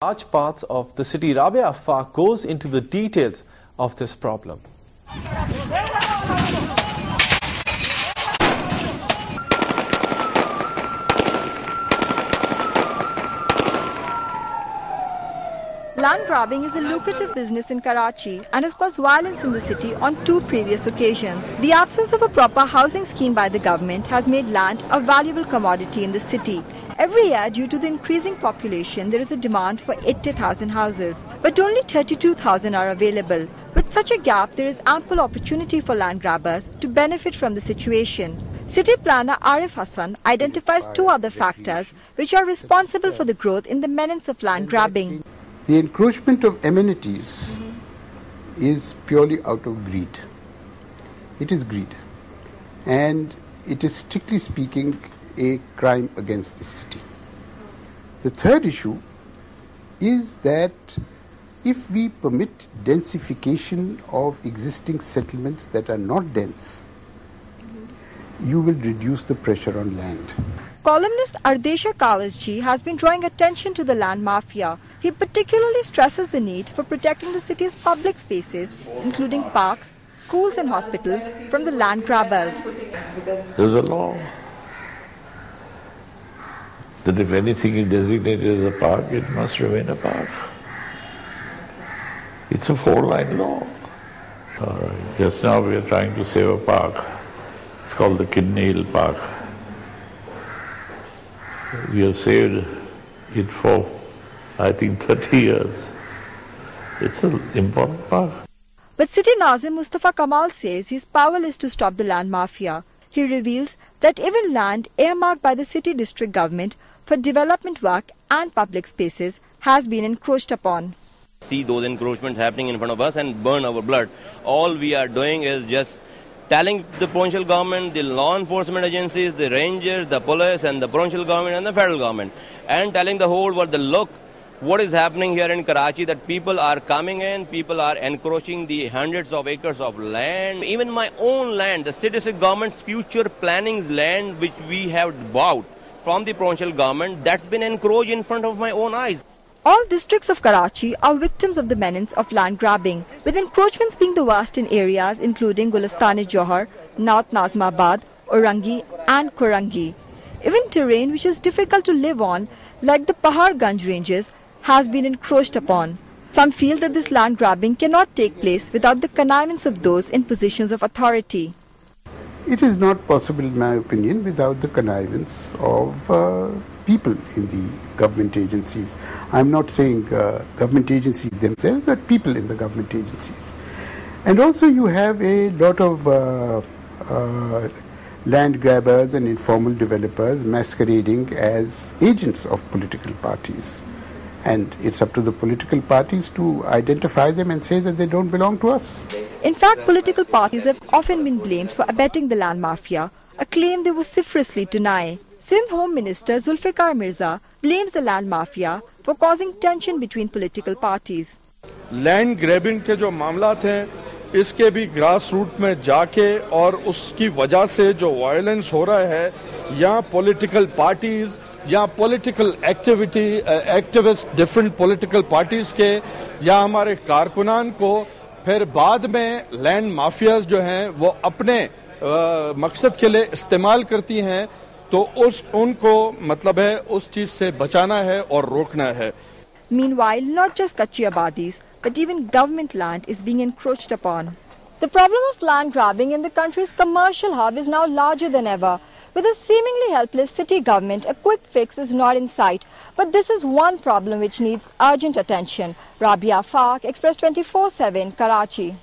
Large parts of the city. Rabia Afaq goes into the details of this problem. Land grabbing is a lucrative business in Karachi and has caused violence in the city on 2 previous occasions. The absence of a proper housing scheme by the government has made land a valuable commodity in the city. Every year, due to the increasing population, there is a demand for 80,000 houses, but only 32,000 are available. With such a gap, there is ample opportunity for land grabbers to benefit from the situation. City planner Arif Hassan identifies 2 other factors which are responsible for the growth in the menace of land grabbing. The encroachment of amenities is purely out of greed. It is greed. And it is, strictly speaking, a crime against the city. The third issue is that if we permit densification of existing settlements that are not dense, you will reduce the pressure on land. Columnist Ardesha Kawasji has been drawing attention to the land mafia. He particularly stresses the need for protecting the city's public spaces, including parks, schools and hospitals, from the land grabbers. There's a law that if anything is designated as a park, it must remain a park. It's a 4-line law. Just now we are trying to save a park. It's called the Kidney Hill Park. We have saved it for, I think, 30 years. It's an important park. But City Nazim Mustafa Kamal says he is powerless to stop the land mafia. He reveals that even land earmarked by the city district government for development work and public spaces has been encroached upon. See those encroachments happening in front of us and burn our blood. All we are doing is just telling the provincial government, the law enforcement agencies, the rangers, the police and the provincial government and the federal government, and telling the whole world, look what is happening here in Karachi, that people are coming in, people are encroaching the hundreds of acres of land. Even my own land, the city government's future planning's land which we have bought from the provincial government, that's been encroached in front of my own eyes. All districts of Karachi are victims of the menace of land grabbing, with encroachments being the worst in areas including Gulestan-e-Johar, North Nazimabad, Orangi and Korangi. Even terrain which is difficult to live on, like the Paharganj ranges, has been encroached upon. Some feel that this land grabbing cannot take place without the connivance of those in positions of authority. It is not possible, in my opinion, without the connivance of people in the government agencies. I'm not saying government agencies themselves, but people in the government agencies. And also you have a lot of land grabbers and informal developers masquerading as agents of political parties. And it's up to the political parties to identify them and say that they don't belong to us. In fact, political parties have often been blamed for abetting the land mafia, a claim they vociferously deny. Sindh Home Minister Zulfikar Mirza blames the land mafia for causing tension between political parties. Land grabbing के जो मामलात हैं, इसके भी grass root में जाके और उसकी वजह से जो वायलेंस हो रहा है, यहाँ पॉलिटिकल पार्टीज या political activist different political parties के या हमारे कारकुनान को फिर बाद में लैंड माफियाज जो हैं वो अपने मकसद के लिए इस्तेमाल करती हैं, तो उनको मतलब है उस चीज से बचाना है और रोकना है. Meanwhile, not just Kachi Abadis, but even government land is being encroached upon. The problem of land grabbing in the country's commercial hub is now larger than ever. With a seemingly helpless city government, a quick fix is not in sight. But this is one problem which needs urgent attention. Rabia Afaq, Express 24/7, Karachi.